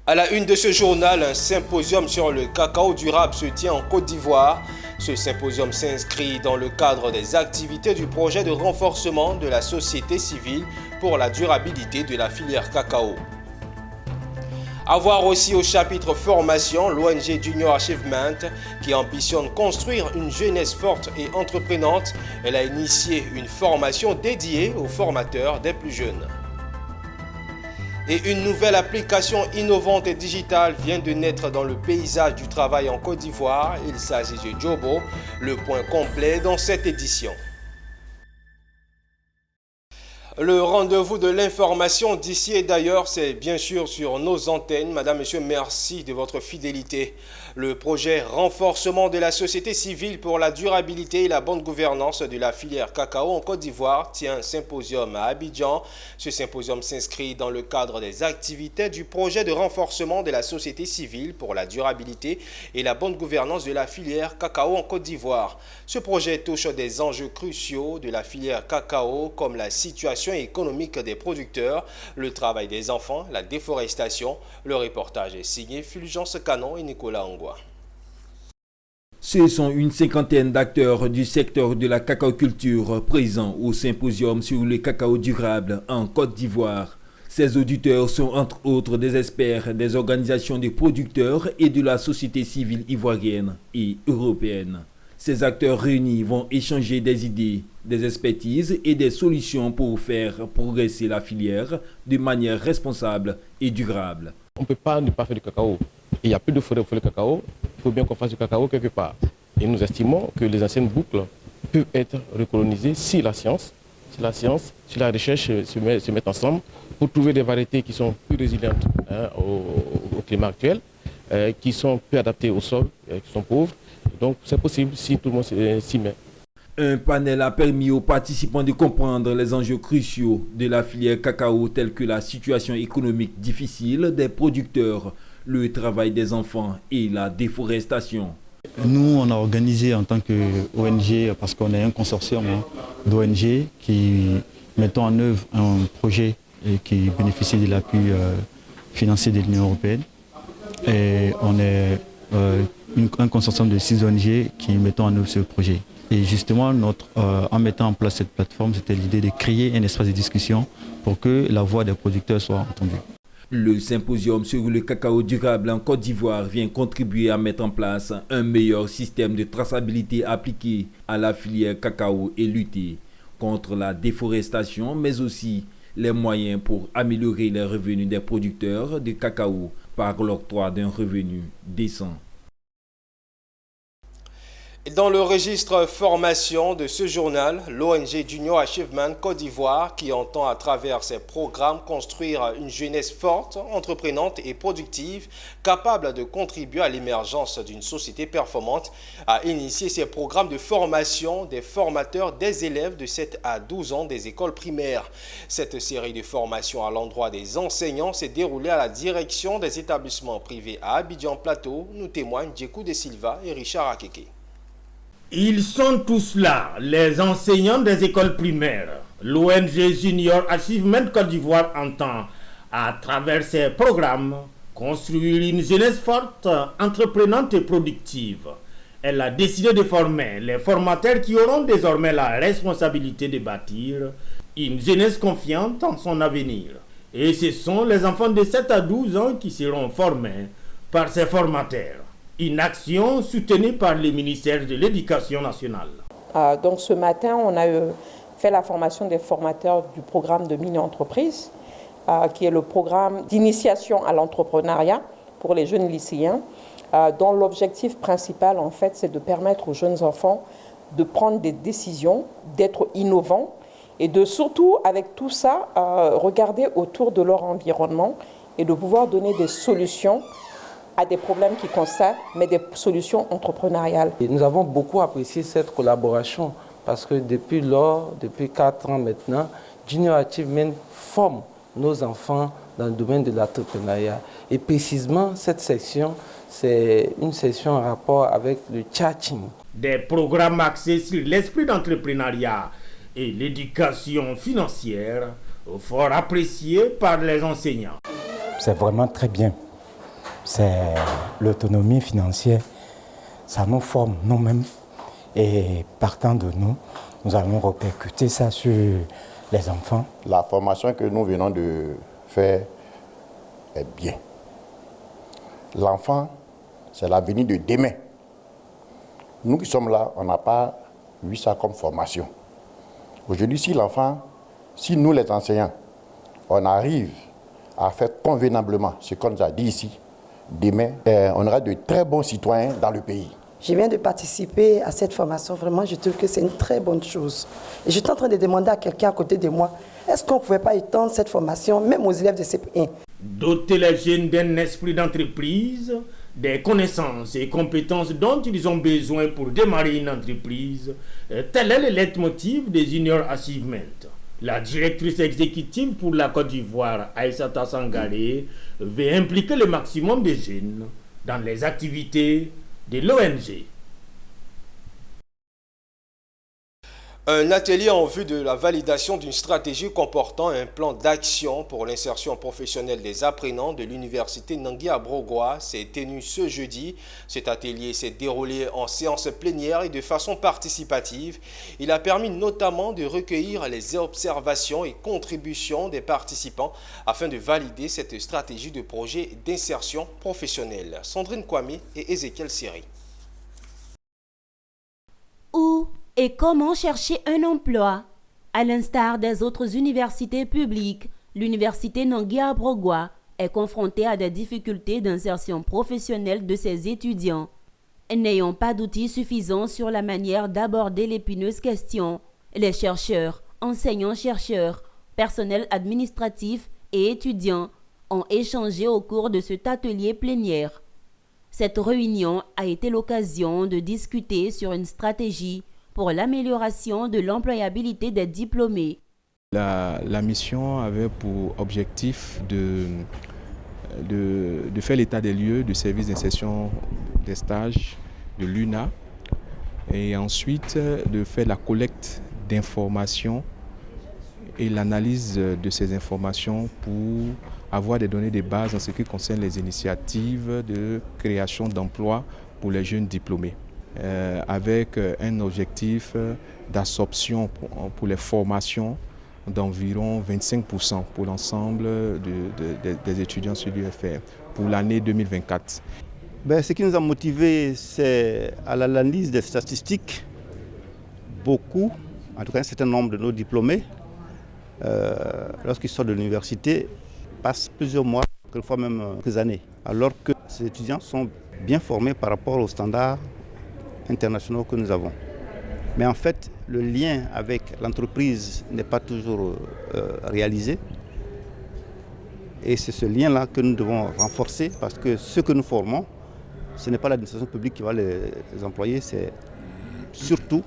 À la une de ce journal, un symposium sur le cacao durable se tient en Côte d'Ivoire. Ce symposium s'inscrit dans le cadre des activités du projet de renforcement de la société civile pour la durabilité de la filière cacao. À voir aussi au chapitre formation, l'ONG Junior Achievement qui ambitionne construire une jeunesse forte et entreprenante. Elle a initié une formation dédiée aux formateurs des plus jeunes. Et une nouvelle application innovante et digitale vient de naître dans le paysage du travail en Côte d'Ivoire. Il s'agit de Jobo, le point complet dans cette édition. Le rendez-vous de l'information d'ici et d'ailleurs, c'est bien sûr sur nos antennes. Madame, Monsieur, merci de votre fidélité. Le projet renforcement de la société civile pour la durabilité et la bonne gouvernance de la filière cacao en Côte d'Ivoire tient un symposium à Abidjan. Ce symposium s'inscrit dans le cadre des activités du projet de renforcement de la société civile pour la durabilité et la bonne gouvernance de la filière cacao en Côte d'Ivoire. Ce projet touche des enjeux cruciaux de la filière cacao comme la situation économique des producteurs, le travail des enfants, la déforestation. Le reportage est signé Fulgence Canon et Nicolas Angwa. Ce sont une cinquantaine d'acteurs du secteur de la cacaoculture présents au symposium sur le cacao durable en Côte d'Ivoire. Ces auditeurs sont entre autres des experts des organisations de producteurs et de la société civile ivoirienne et européenne. Ces acteurs réunis vont échanger des idées, des expertises et des solutions pour faire progresser la filière de manière responsable et durable. On ne peut pas ne pas faire du cacao. Il n'y a plus de forêt pour faire le cacao. Il faut bien qu'on fasse du cacao quelque part. Et nous estimons que les anciennes boucles peuvent être recolonisées si la science, si la recherche se met ensemble pour trouver des variétés qui sont plus résilientes au climat actuel, qui sont plus adaptées au sol, qui sont pauvres. Donc c'est possible si tout le monde s'y met. Un panel a permis aux participants de comprendre les enjeux cruciaux de la filière cacao tels que la situation économique difficile des producteurs, le travail des enfants et la déforestation. Nous, on a organisé en tant qu'ONG, parce qu'on est un consortium d'ONG qui mettons en œuvre un projet qui bénéficie de l'appui financier de l'Union européenne. Et on est un consortium de 6 ONG qui mettons en œuvre ce projet. Et justement, en mettant en place cette plateforme, c'était l'idée de créer un espace de discussion pour que la voix des producteurs soit entendue. Le symposium sur le cacao durable en Côte d'Ivoire vient contribuer à mettre en place un meilleur système de traçabilité appliqué à la filière cacao et lutter contre la déforestation, mais aussi les moyens pour améliorer les revenus des producteurs de cacao par l'octroi d'un revenu décent. Dans le registre formation de ce journal, l'ONG Junior Achievement Côte d'Ivoire qui entend à travers ses programmes construire une jeunesse forte, entreprenante et productive, capable de contribuer à l'émergence d'une société performante, a initié ses programmes de formation des formateurs des élèves de 7 à 12 ans des écoles primaires. Cette série de formations à l'endroit des enseignants s'est déroulée à la direction des établissements privés à Abidjan Plateau, nous témoignent Djekou de Silva et Richard Akeke. Ils sont tous là, les enseignants des écoles primaires. L'ONG Junior Achievement Côte d'Ivoire entend, à travers ses programmes, construire une jeunesse forte, entreprenante et productive. Elle a décidé de former les formateurs qui auront désormais la responsabilité de bâtir une jeunesse confiante en son avenir. Et ce sont les enfants de 7 à 12 ans qui seront formés par ces formateurs. Une action soutenue par le ministère de l'Éducation nationale. Donc ce matin, on a fait la formation des formateurs du programme de mini-entreprise, qui est le programme d'initiation à l'entrepreneuriat pour les jeunes lycéens, dont l'objectif principal, en fait, c'est de permettre aux jeunes enfants de prendre des décisions, d'être innovants et de surtout, avec tout ça, regarder autour de leur environnement et de pouvoir donner des solutions à des problèmes qu'ils constatent, mais des solutions entrepreneuriales. Et nous avons beaucoup apprécié cette collaboration parce que depuis 4 ans maintenant, Junior Achievement forme nos enfants dans le domaine de l'entrepreneuriat. Et précisément, cette section, c'est une section en rapport avec le tchatching. Des programmes axés sur l'esprit d'entrepreneuriat et l'éducation financière, fort appréciés par les enseignants. C'est vraiment très bien. c'est l'autonomie financière. Ça nous forme nous-mêmes et partant de nous, nous allons répercuter ça sur les enfants. La formation que nous venons de faire est bien. L'enfant, c'est l'avenir de demain. Nous qui sommes là, on n'a pas vu ça comme formation. Aujourd'hui, si nous les enseignants, on arrive à faire convenablement ce qu'on nous a dit ici, demain, on aura de très bons citoyens dans le pays. Je viens de participer à cette formation. Vraiment, je trouve que c'est une très bonne chose. Et je suis en train de demander à quelqu'un à côté de moi, est-ce qu'on ne pouvait pas étendre cette formation même aux élèves de CP1? Doter les jeunes d'un esprit d'entreprise, des connaissances et compétences dont ils ont besoin pour démarrer une entreprise, tel est le leitmotiv des Junior Achievement. La directrice exécutive pour la Côte d'Ivoire, Aïssata Sangaré, veut impliquer le maximum de jeunes dans les activités de l'ONG. Un atelier en vue de la validation d'une stratégie comportant un plan d'action pour l'insertion professionnelle des apprenants de l'université Nangui-Abrogwa s'est tenu ce jeudi. Cet atelier s'est déroulé en séance plénière et de façon participative. Il a permis notamment de recueillir les observations et contributions des participants afin de valider cette stratégie de projet d'insertion professionnelle. Sandrine Kwame et Ezekiel Siri. Et comment chercher un emploi? À l'instar des autres universités publiques, l'université Nangui-Abrogwa est confrontée à des difficultés d'insertion professionnelle de ses étudiants. N'ayant pas d'outils suffisants sur la manière d'aborder l'épineuse question, les chercheurs, enseignants-chercheurs, personnel administratif et étudiants ont échangé au cours de cet atelier plénière. Cette réunion a été l'occasion de discuter sur une stratégie pour l'amélioration de l'employabilité des diplômés. La mission avait pour objectif de faire l'état des lieux du service d'insertion des stages de l'UNA et ensuite de faire la collecte d'informations et l'analyse de ces informations pour avoir des données de base en ce qui concerne les initiatives de création d'emplois pour les jeunes diplômés. Avec un objectif d'absorption pour les formations d'environ 25% pour l'ensemble des étudiants sur l'UFR pour l'année 2024. Ce qui nous a motivés, c'est à l'analyse des statistiques. Beaucoup, en tout cas un certain nombre de nos diplômés, lorsqu'ils sortent de l'université, passent plusieurs mois, quelquefois même quelques années, alors que ces étudiants sont bien formés par rapport aux standards internationaux que nous avons. Mais en fait, le lien avec l'entreprise n'est pas toujours réalisé. Et c'est ce lien-là que nous devons renforcer parce que ce que nous formons, ce n'est pas l'administration publique qui va les employer, c'est surtout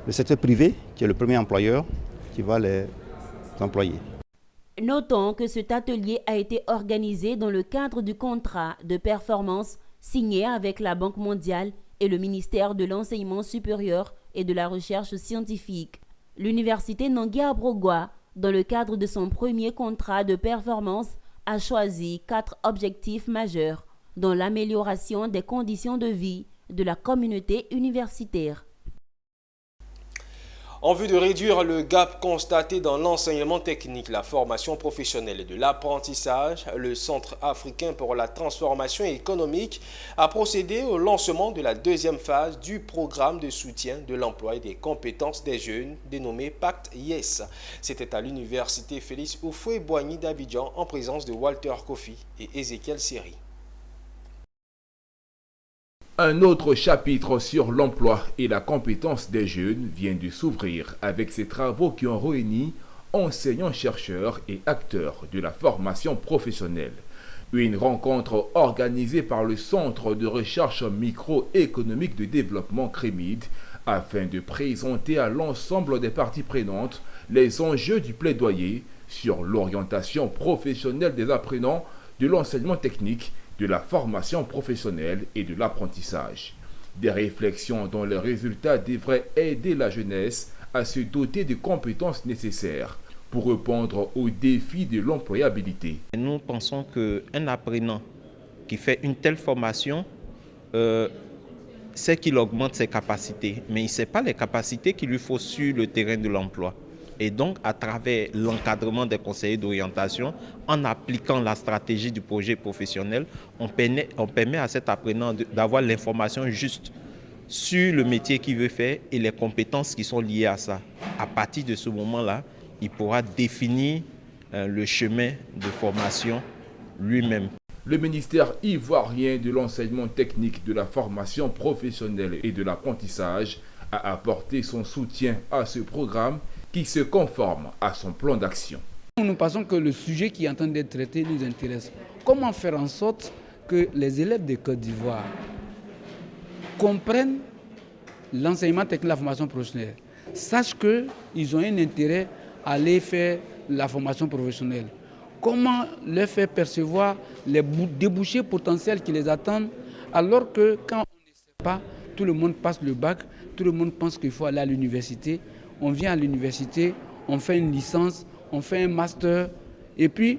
le secteur privé qui est le premier employeur qui va les employer. Notons que cet atelier a été organisé dans le cadre du contrat de performance signé avec la Banque mondiale et le ministère de l'Enseignement supérieur et de la Recherche scientifique. L'université Nangui-Abrogwa, dans le cadre de son premier contrat de performance, a choisi 4 objectifs majeurs, dont l'amélioration des conditions de vie de la communauté universitaire. En vue de réduire le gap constaté dans l'enseignement technique, la formation professionnelle et de l'apprentissage, le Centre africain pour la transformation économique a procédé au lancement de la deuxième phase du programme de soutien de l'emploi et des compétences des jeunes dénommé Pacte Yes. C'était à l'université Félix Houphouët-Boigny d'Abidjan en présence de Walter Kofi et Ezekiel Siri. Un autre chapitre sur l'emploi et la compétence des jeunes vient de s'ouvrir avec ces travaux qui ont réuni enseignants-chercheurs et acteurs de la formation professionnelle. Une rencontre organisée par le Centre de recherche microéconomique de développement CREMID afin de présenter à l'ensemble des parties prenantes les enjeux du plaidoyer sur l'orientation professionnelle des apprenants de l'enseignement technique, de la formation professionnelle et de l'apprentissage. Des réflexions dont les résultats devraient aider la jeunesse à se doter des compétences nécessaires pour répondre aux défis de l'employabilité. Nous pensons qu'un apprenant qui fait une telle formation, c'est qu'il augmente ses capacités, mais il ne sait pas les capacités qu'il lui faut sur le terrain de l'emploi. Et donc, à travers l'encadrement des conseillers d'orientation, en appliquant la stratégie du projet professionnel, on permet à cet apprenant d'avoir l'information juste sur le métier qu'il veut faire et les compétences qui sont liées à ça. À partir de ce moment-là, il pourra définir le chemin de formation lui-même. Le ministère ivoirien de l'enseignement technique, de la formation professionnelle et de l'apprentissage a apporté son soutien à ce programme qui se conforme à son plan d'action. Nous pensons que le sujet qui est en train d'être traité nous intéresse. Comment faire en sorte que les élèves de Côte d'Ivoire comprennent l'enseignement technique de la formation professionnelle, sachent qu'ils ont un intérêt à aller faire la formation professionnelle. Comment leur faire percevoir les débouchés potentiels qui les attendent, alors que quand on ne sait pas, tout le monde passe le bac, tout le monde pense qu'il faut aller à l'université. On vient à l'université, on fait une licence, on fait un master. Et puis,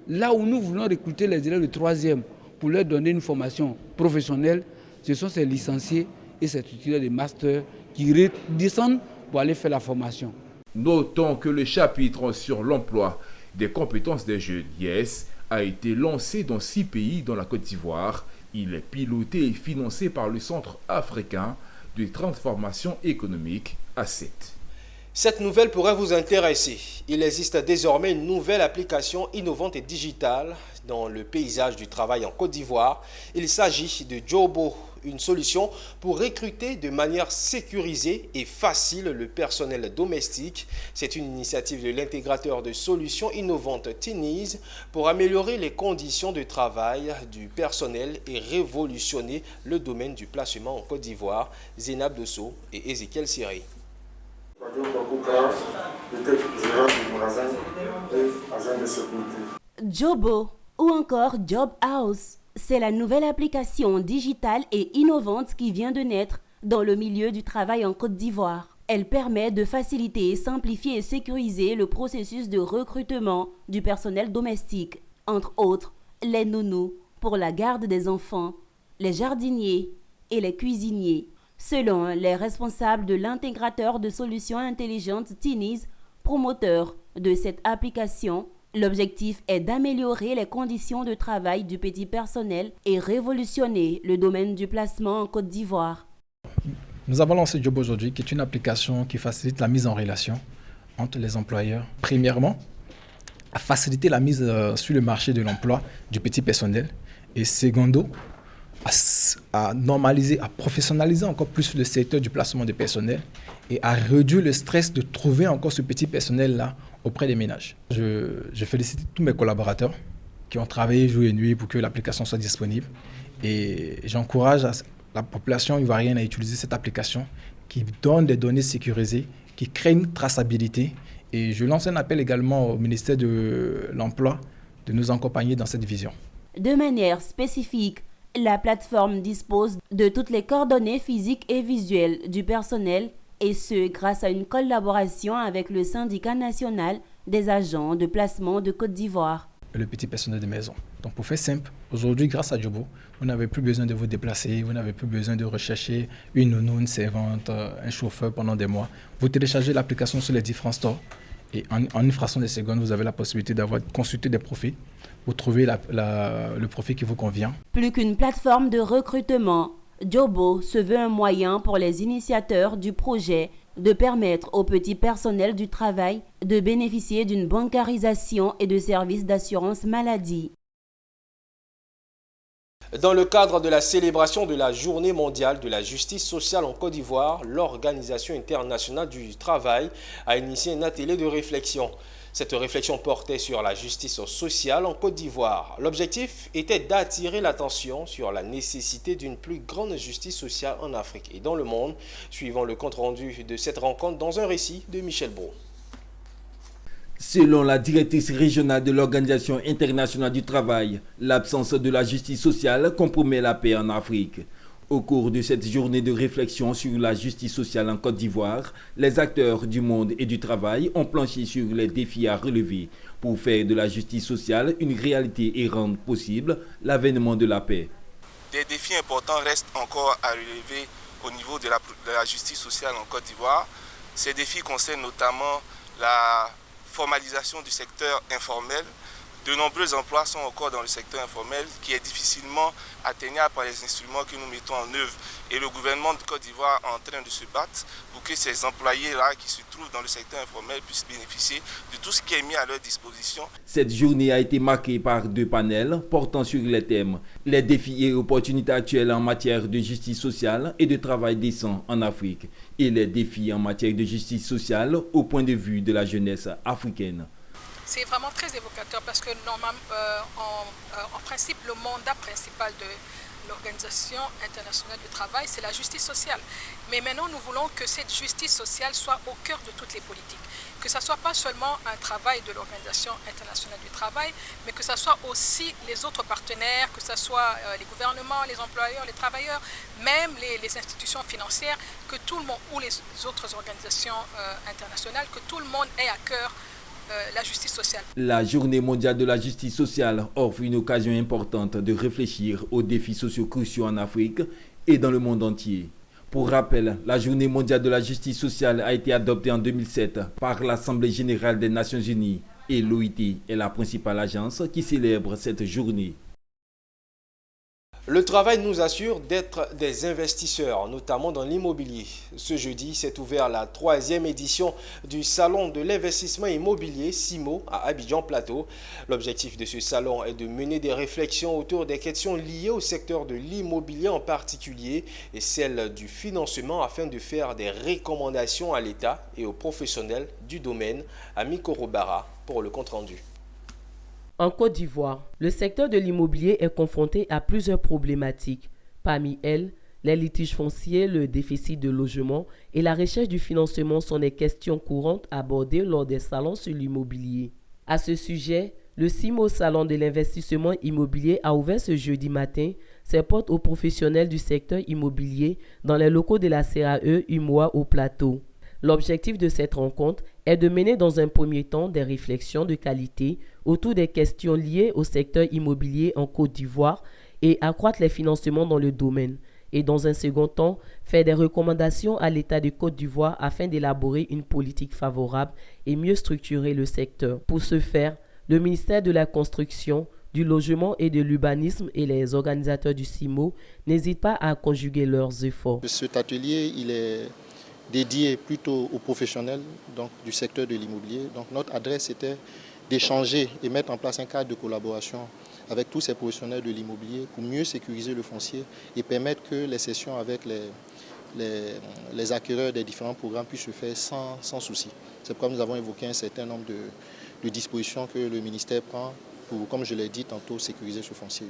là où nous voulons recruter les élèves de 3e pour leur donner une formation professionnelle, ce sont ces licenciés et ces titulaires de master qui descendent pour aller faire la formation. Notons que le chapitre sur l'emploi des compétences des jeunes, YES, a été lancé dans 6 pays dans la Côte d'Ivoire. Il est piloté et financé par le Centre africain de transformation économique, A7. Cette nouvelle pourrait vous intéresser. Il existe désormais une nouvelle application innovante et digitale dans le paysage du travail en Côte d'Ivoire. Il s'agit de Jobo, une solution pour recruter de manière sécurisée et facile le personnel domestique. C'est une initiative de l'intégrateur de solutions innovantes Tiniz pour améliorer les conditions de travail du personnel et révolutionner le domaine du placement en Côte d'Ivoire. Zénab Dosso et Ezekiel Siré. Jobo ou encore Job House, c'est la nouvelle application digitale et innovante qui vient de naître dans le milieu du travail en Côte d'Ivoire. Elle permet de faciliter, simplifier et sécuriser le processus de recrutement du personnel domestique, entre autres les nounous pour la garde des enfants, les jardiniers et les cuisiniers. Selon les responsables de l'intégrateur de solutions intelligentes Tiniz, promoteur de cette application, l'objectif est d'améliorer les conditions de travail du petit personnel et révolutionner le domaine du placement en Côte d'Ivoire. Nous avons lancé Job aujourd'hui, qui est une application qui facilite la mise en relation entre les employeurs. Premièrement, à faciliter la mise sur le marché de l'emploi du petit personnel. Et secondo, à normaliser, à professionnaliser encore plus le secteur du placement du personnel et à réduire le stress de trouver encore ce petit personnel-là auprès des ménages. Je félicite tous mes collaborateurs qui ont travaillé jour et nuit pour que l'application soit disponible et j'encourage la population ivoirienne à utiliser cette application qui donne des données sécurisées, qui crée une traçabilité et je lance un appel également au ministère de l'Emploi de nous accompagner dans cette vision. De manière spécifique, la plateforme dispose de toutes les coordonnées physiques et visuelles du personnel et ce, grâce à une collaboration avec le syndicat national des agents de placement de Côte d'Ivoire. Le petit personnel de maison. Donc pour faire simple, aujourd'hui grâce à Jobo, vous n'avez plus besoin de vous déplacer, vous n'avez plus besoin de rechercher une nounou, une servante, un chauffeur pendant des mois. Vous téléchargez l'application sur les différents stores et en une fraction de seconde, vous avez la possibilité d'avoir consulté des profils. Vous trouvez le profil qui vous convient. Plus qu'une plateforme de recrutement, Jobo se veut un moyen pour les initiateurs du projet de permettre au petit personnel du travail de bénéficier d'une bancarisation et de services d'assurance maladie. Dans le cadre de la célébration de la Journée mondiale de la justice sociale en Côte d'Ivoire, l'Organisation internationale du travail a initié un atelier de réflexion. Cette réflexion portait sur la justice sociale en Côte d'Ivoire. L'objectif était d'attirer l'attention sur la nécessité d'une plus grande justice sociale en Afrique et dans le monde, suivant le compte-rendu de cette rencontre dans un récit de Michel Brault. Selon la directrice régionale de l'Organisation internationale du travail, l'absence de la justice sociale compromet la paix en Afrique. Au cours de cette journée de réflexion sur la justice sociale en Côte d'Ivoire, les acteurs du monde et du travail ont planché sur les défis à relever pour faire de la justice sociale une réalité et rendre possible l'avènement de la paix. Des défis importants restent encore à relever au niveau de la justice sociale en Côte d'Ivoire. Ces défis concernent notamment la formalisation du secteur informel. De nombreux emplois sont encore dans le secteur informel qui est difficilement atteignable par les instruments que nous mettons en œuvre. Et le gouvernement de Côte d'Ivoire est en train de se battre pour que ces employés-là qui se trouvent dans le secteur informel puissent bénéficier de tout ce qui est mis à leur disposition. Cette journée a été marquée par 2 panels portant sur les thèmes « Les défis et opportunités actuelles en matière de justice sociale et de travail décent en Afrique » et « Les défis en matière de justice sociale au point de vue de la jeunesse africaine ». C'est vraiment très évocateur parce que normalement, en principe, le mandat principal de l'Organisation internationale du travail, c'est la justice sociale. Mais maintenant, nous voulons que cette justice sociale soit au cœur de toutes les politiques. Que ce ne soit pas seulement un travail de l'Organisation internationale du travail, mais que ce soit aussi les autres partenaires, que ce soit les gouvernements, les employeurs, les travailleurs, même les institutions financières, que tout le monde, ou les autres organisations internationales, que tout le monde ait à cœur la justice sociale. La Journée mondiale de la justice sociale offre une occasion importante de réfléchir aux défis sociaux cruciaux en Afrique et dans le monde entier. Pour rappel, la Journée mondiale de la justice sociale a été adoptée en 2007 par l'Assemblée générale des Nations unies et l'OIT est la principale agence qui célèbre cette journée. Le travail nous assure d'être des investisseurs, notamment dans l'immobilier. Ce jeudi s'est ouvert la 3e édition du Salon de l'investissement immobilier SIMO à Abidjan Plateau. L'objectif de ce salon est de mener des réflexions autour des questions liées au secteur de l'immobilier en particulier et celle du financement afin de faire des recommandations à l'État et aux professionnels du domaine. Ami Korobara pour le compte-rendu. En Côte d'Ivoire, le secteur de l'immobilier est confronté à plusieurs problématiques. Parmi elles, les litiges fonciers, le déficit de logement et la recherche du financement sont des questions courantes abordées lors des salons sur l'immobilier. À ce sujet, le SIMO Salon de l'investissement immobilier a ouvert ce jeudi matin ses portes aux professionnels du secteur immobilier dans les locaux de la CAE UMOA au Plateau. L'objectif de cette rencontre est de mener dans un premier temps des réflexions de qualité autour des questions liées au secteur immobilier en Côte d'Ivoire et accroître les financements dans le domaine. Et dans un second temps, faire des recommandations à l'État de Côte d'Ivoire afin d'élaborer une politique favorable et mieux structurer le secteur. Pour ce faire, le ministère de la Construction, du Logement et de l'Urbanisme et les organisateurs du SIMO n'hésitent pas à conjuguer leurs efforts. Cet atelier, il est dédié plutôt aux professionnels du secteur de l'immobilier. Donc notre adresse était d'échanger et mettre en place un cadre de collaboration avec tous ces professionnels de l'immobilier pour mieux sécuriser le foncier et permettre que les sessions avec les acquéreurs des différents programmes puissent se faire sans souci. C'est pourquoi nous avons évoqué un certain nombre de dispositions que le ministère prend pour, comme je l'ai dit tantôt, sécuriser ce foncier.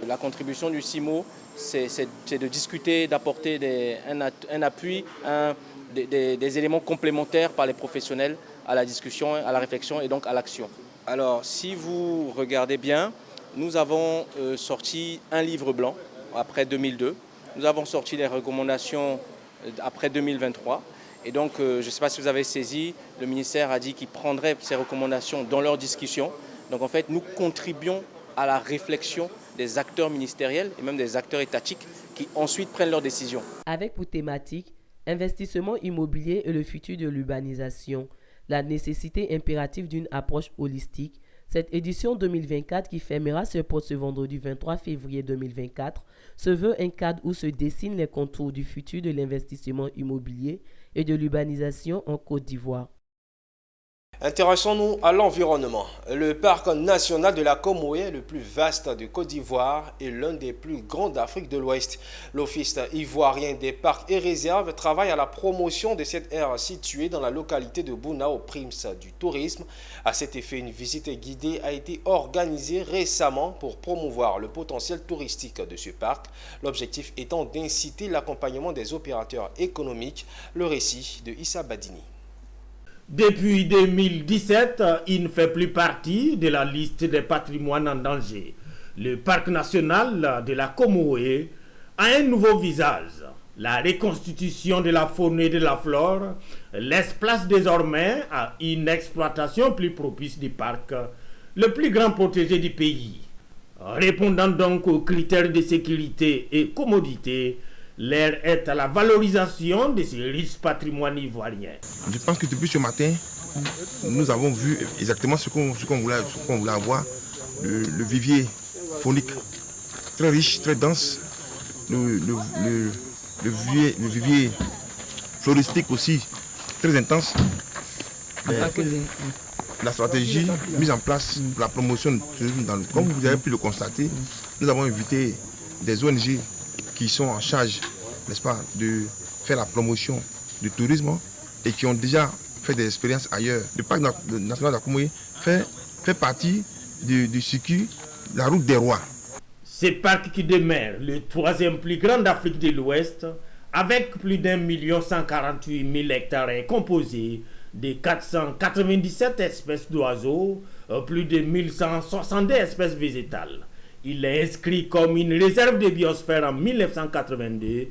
La contribution du SIMO, c'est de discuter, d'apporter un appui, des éléments complémentaires par les professionnels à la discussion, à la réflexion et donc à l'action. Alors, si vous regardez bien, nous avons sorti un livre blanc après 2002. Nous avons sorti les recommandations après 2023. Et donc, je ne sais pas si vous avez saisi, le ministère a dit qu'il prendrait ces recommandations dans leur discussion. Donc, en fait, nous contribuons à la réflexion des acteurs ministériels et même des acteurs étatiques qui ensuite prennent leurs décisions. Avec pour thématique investissement immobilier et le futur de l'urbanisation, la nécessité impérative d'une approche holistique, cette édition 2024 qui fermera ses portes ce vendredi 23 février 2024 se veut un cadre où se dessinent les contours du futur de l'investissement immobilier et de l'urbanisation en Côte d'Ivoire. Intéressons-nous à l'environnement. Le parc national de la Comoé, le plus vaste de Côte d'Ivoire, est l'un des plus grands d'Afrique de l'Ouest. L'Office ivoirien des parcs et réserves travaille à la promotion de cette aire située dans la localité de Bouna aux primes du tourisme. À cet effet, une visite guidée a été organisée récemment pour promouvoir le potentiel touristique de ce parc. L'objectif étant d'inciter l'accompagnement des opérateurs économiques. Le récit de Issa Badini. Depuis 2017, il ne fait plus partie de la liste des patrimoines en danger. Le parc national de la Comoé a un nouveau visage. La reconstitution de la faune et de la flore laisse place désormais à une exploitation plus propice du parc, le plus grand protégé du pays. Répondant donc aux critères de sécurité et commodité, l'heure est à la valorisation de ce riche patrimoine ivoirien. Je pense que depuis ce matin, nous avons vu exactement ce qu'on voulait avoir, le vivier faunique, très riche, très dense, le vivier floristique aussi, très intense. La stratégie mise en place pour la promotion du tourisme, comme vous avez pu le constater, nous avons invité des ONG qui sont en charge, n'est-ce pas, de faire la promotion du tourisme et qui ont déjà fait des expériences ailleurs. Le parc national d'Akomoé fait partie du circuit La Route des Rois. Ce parc qui demeure le troisième plus grand d'Afrique de l'Ouest, avec plus d'1 148 000 hectares, est composé de 497 espèces d'oiseaux, plus de 1162 espèces végétales. Il est inscrit comme une réserve de biosphère en 1982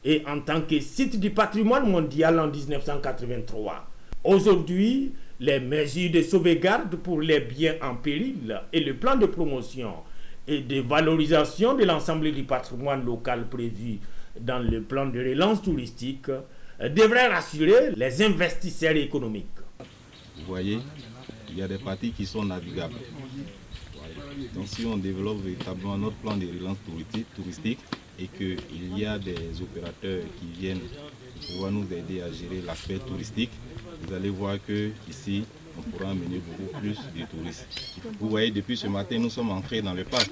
et en tant que site du patrimoine mondial en 1983. Aujourd'hui, les mesures de sauvegarde pour les biens en péril et le plan de promotion et de valorisation de l'ensemble du patrimoine local prévu dans le plan de relance touristique devraient rassurer les investisseurs économiques. Vous voyez, il y a des parties qui sont navigables. Donc si on développe véritablement notre plan de relance touristique et qu'il y a des opérateurs qui viennent pouvoir nous aider à gérer l'aspect touristique, vous allez voir que ici on pourra amener beaucoup plus de touristes. Vous voyez, depuis ce matin, nous sommes entrés dans le parc.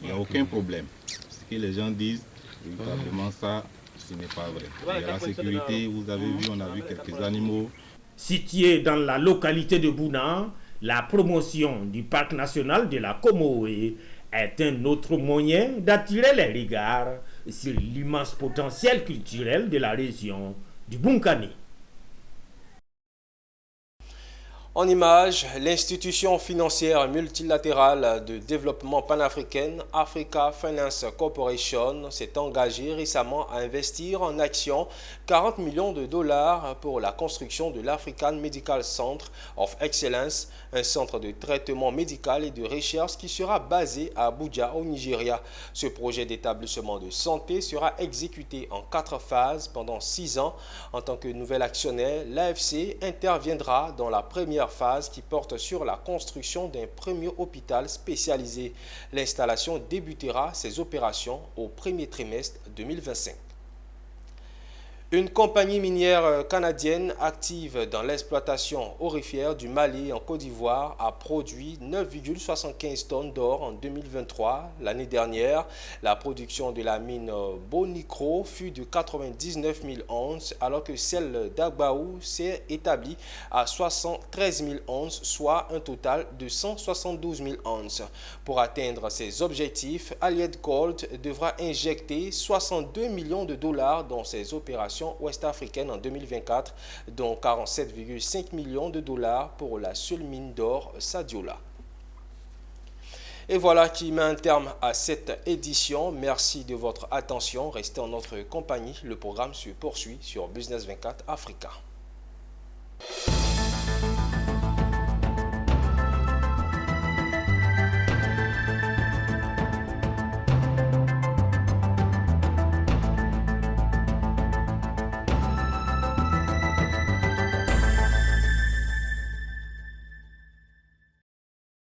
Il n'y a aucun problème. Ce que les gens disent, véritablement ça, ce n'est pas vrai. Il y a la sécurité, vous avez vu, on a vu quelques animaux. Situé dans la localité de Bouna, la promotion du parc national de la Comoé est un autre moyen d'attirer les regards sur l'immense potentiel culturel de la région du Bunkani. En image, l'institution financière multilatérale de développement panafricaine Africa Finance Corporation s'est engagée récemment à investir en actions 40 millions de dollars pour la construction de l'African Medical Center of Excellence, un centre de traitement médical et de recherche qui sera basé à Abuja au Nigeria. Ce projet d'établissement de santé sera exécuté en 4 phases pendant 6 ans. En tant que nouvel actionnaire, l'AFC interviendra dans la première phase qui porte sur la construction d'un premier hôpital spécialisé. L'installation débutera ses opérations au premier trimestre 2025. Une compagnie minière canadienne active dans l'exploitation aurifère du Mali en Côte d'Ivoire a produit 9,75 tonnes d'or en 2023. L'année dernière, la production de la mine Bonikro fut de 99 000 onces, alors que celle d'Agbaou s'est établie à 73 000 onces, soit un total de 172 000 onces. Pour atteindre ses objectifs, Allied Gold devra injecter 62 millions de dollars dans ses opérations ouest-africaine en 2024, dont 47,5 millions de dollars pour la seule mine d'or Sadiola. Et voilà qui met un terme à cette édition. Merci de votre attention. Restez en notre compagnie. Le programme se poursuit sur Business 24 Africa.